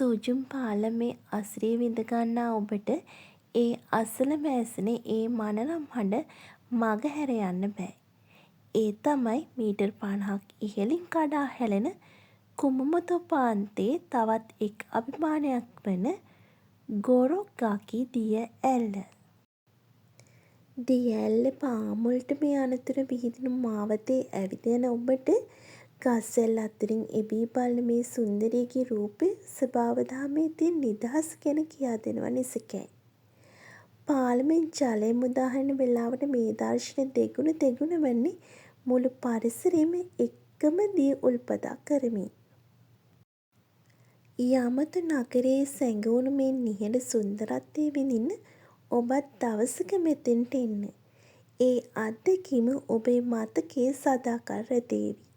සූජුම් පාලමේ අසිරිය විඳ ගන්නා ඔබට ඒ අසලම ඇසෙන ඒ මනරම් හඬ මගහැර යන්න බෑ. ඒ තමයි මීටර් 50ක් ඉහළින් කඩා හැලෙන කුමමතොප්පාන්තයේ තවත් එක් අභිමානයක් වන ගෝරොක්ගාකි දිය ඇල්ල. දිය ඇල්ලේ පාමුලට මේ අනතුර විහිදුණු මාවතේ ඇවිද යන ඔබට ගස්වැල් අතරින් එබී බලන මේ සුන්දරියගේ රූපය ස්වභාවධර්මයේ තියෙන නිදහස ගැන කියා දෙනවා නිසැකයි. පාලමෙන් ජලය මුදා හරින වෙලාවට මේ දර්ශනය දෙගුණ වන්නේ මුළු පරිසරයම එකම දිය උල්පතක් කරමින්. යමතු නගරයේ සැඟවුණු මේ නිහඬ සුන්දරත්වය විඳින්න ඔබත් දවසක මෙතෙන්ට එන්න. ඒ අත්දැකීම ඔබේ මතකයේ සදාකල් රැඳේවි.